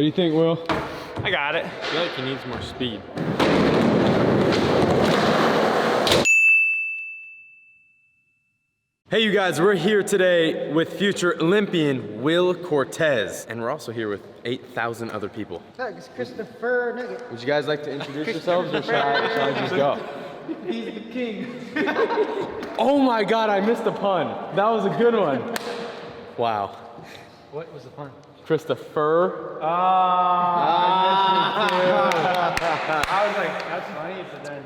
What do you think, Will? I got it. I feel like he needs more speed. Hey you guys, we're here today with future Olympian Will Cortez. And we're also here with 8,000 other people. Look, it's Christopher Nugget. Would you guys like to introduce yourselves or shall I just go? He's the king. Oh my God, I missed a pun. That was a good one. Wow. What was the pun? Christopher. I was like, that's funny, but then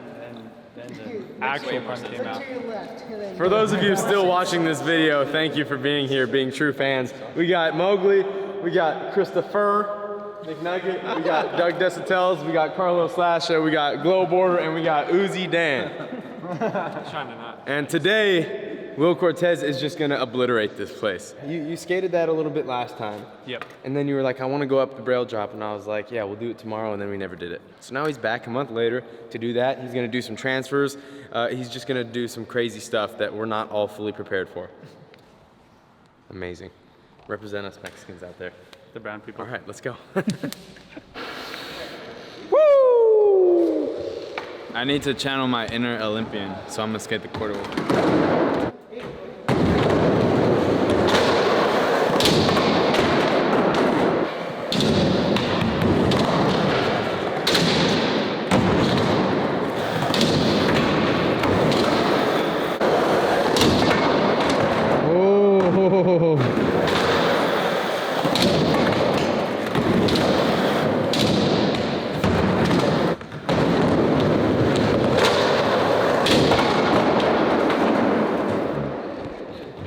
the Actual pun came out. to your left. For those of you still watching this video, thank you for being here, being true fans. We got Mowgli, we got Christopher McNugget, we got Doug Desautel's, we got Carlos Lasha, we got Glow Border, and we got Uzi Dan. Trying to not. And today, Will Cortez is just gonna obliterate this place. You skated that a little bit last time. Yep. And then you were like, I wanna go up the Braille Drop, and I was like, yeah, we'll do it tomorrow, and then we never did it. So now he's back a month later to do that. He's gonna do some transfers. He's just gonna do some crazy stuff that we're not all fully prepared for. Amazing. Represent us Mexicans out there. The brown people. All right, let's go. Woo! I need to channel my inner Olympian, so I'm gonna skate the quarter wheel.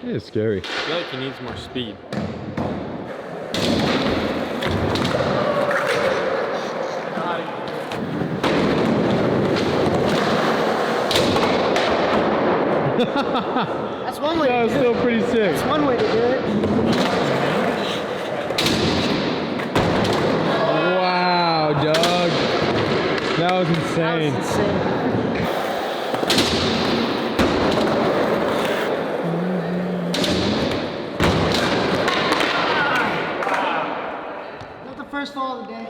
It is scary. I feel like he needs more speed. That's one way That was to do still it. pretty sick. That's one way to do it. Wow, Doug. That was That insane. was insane. Not the first fall of the day.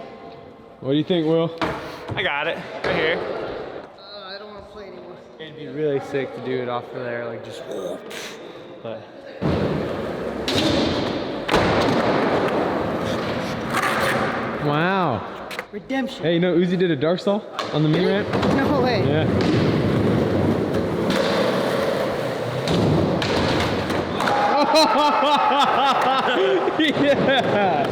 What do you think, Will? I got it. Right here. I don't want to play anymore. It'd be really sick to do it off of there, like just. But Wow. Redemption. Hey, you know Uzi did a dark stall on the mini ramp? No way. Yeah. Yeah.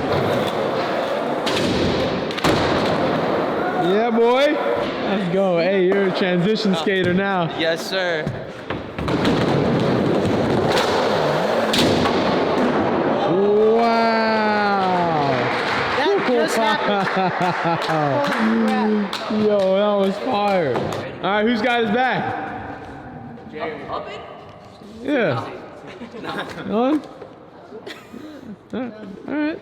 Yeah, boy. Let's go. Hey, you're a transition skater now. yes, sir. Wow. That just happened. Holy crap. Yo, that was fire. All right, who's got his back? Up it? Yeah. On? All right.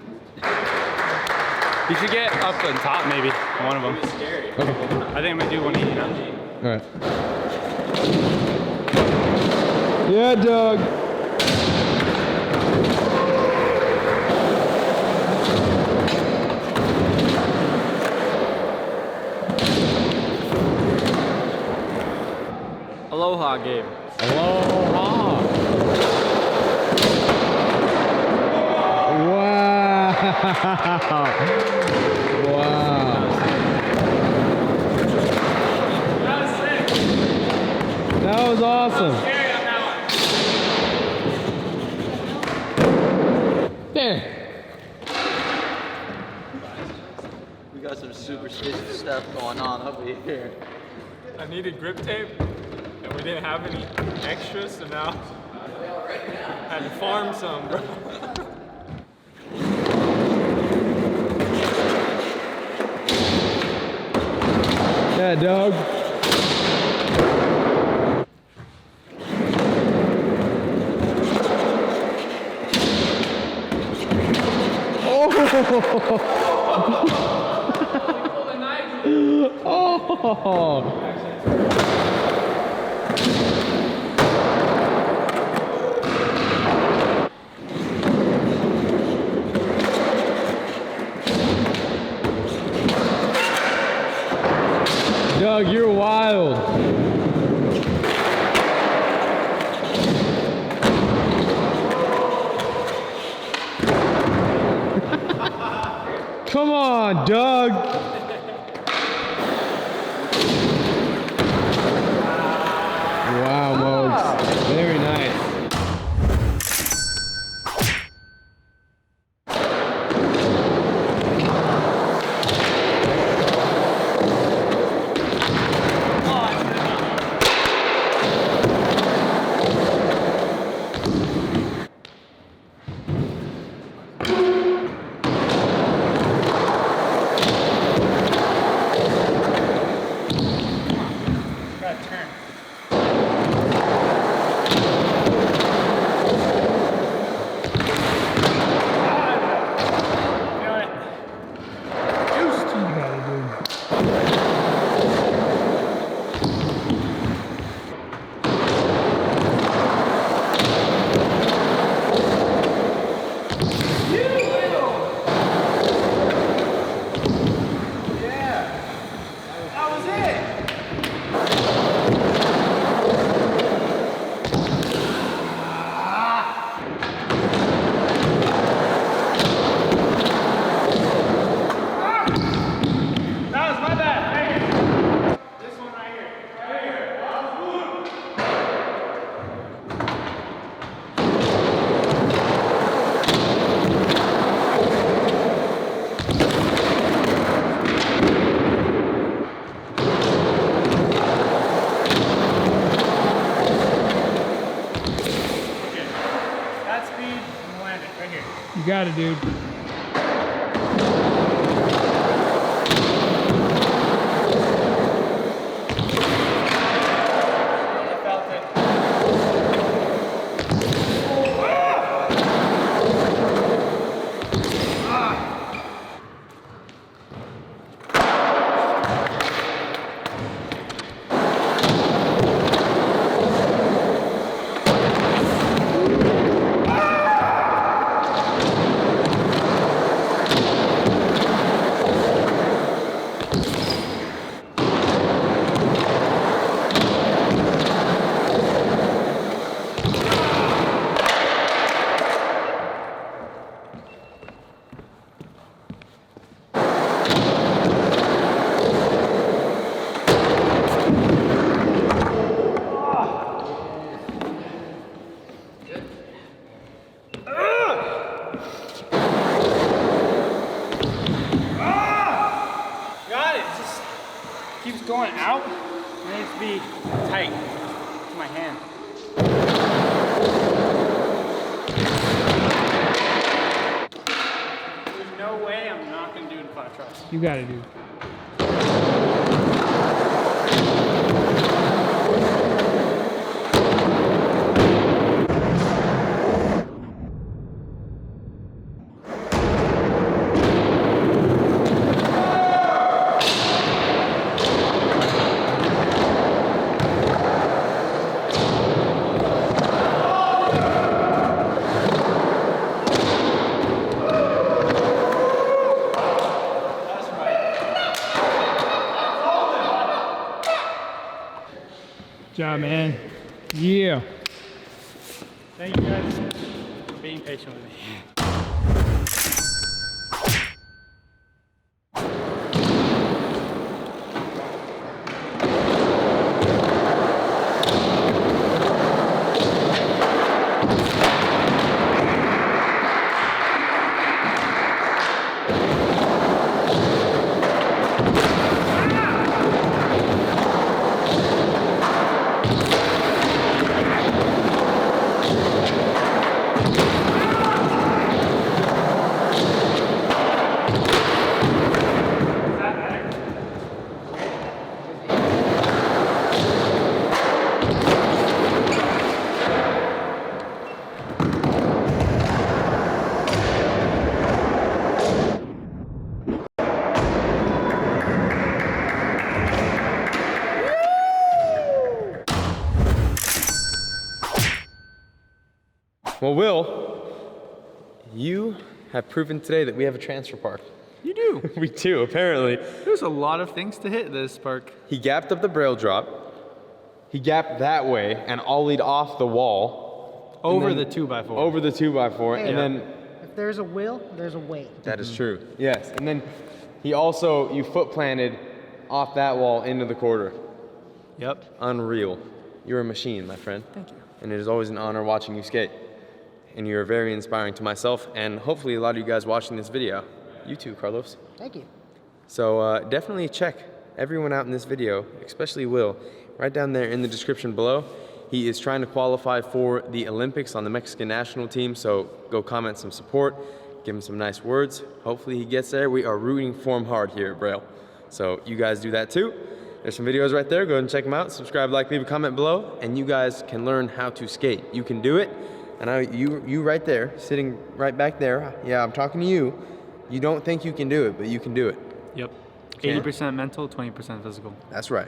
You should get up on top, maybe. One of them. Okay. I think I'm gonna do 180 now. All right. Yeah, Doug. Aloha, Gabe. Aloha. Wow. Wow. That was awesome. Damn. We got some superstitious stuff going on over here. I needed grip tape, and we didn't have any extras, so now I had to farm some, bro. Yeah, Doug. Oh! Oh! Come on, Doug. Wow, Mogs. Very nice. You got it, dude. Keeps going out, it needs to be tight to my hand. There's no way I'm not gonna do it in flat trucks. You got it, dude. Good job, man. Yeah. Thank you guys for being patient with me. Well, Will, you have proven today that we have a transfer park. You do. We do, apparently. There's a lot of things to hit this park. He gapped up the Braille Drop. He gapped that way and ollied off the wall. Over and the then 2x4. Over the 2x4. Hey, and then if there's a will, there's a way. That is true. Yes. And then you foot planted off that wall into the quarter. Yep. Unreal. You're a machine, my friend. Thank you. And it is always an honor watching you skate. And you're very inspiring to myself and hopefully a lot of you guys watching this video. You too, Carlos. Thank you. So definitely check everyone out in this video, especially Will, right down there in the description below. He is trying to qualify for the Olympics on the Mexican national team, so go comment some support, give him some nice words. Hopefully he gets there. We are rooting for him hard here at Braille. So you guys do that too. There's some videos right there. Go ahead and check them out. Subscribe, like, leave a comment below, and you guys can learn how to skate. You can do it. And you right there, sitting right back there, yeah, I'm talking to you. You don't think you can do it, but you can do it. Yep. Okay. 80% mental, 20% physical. That's right.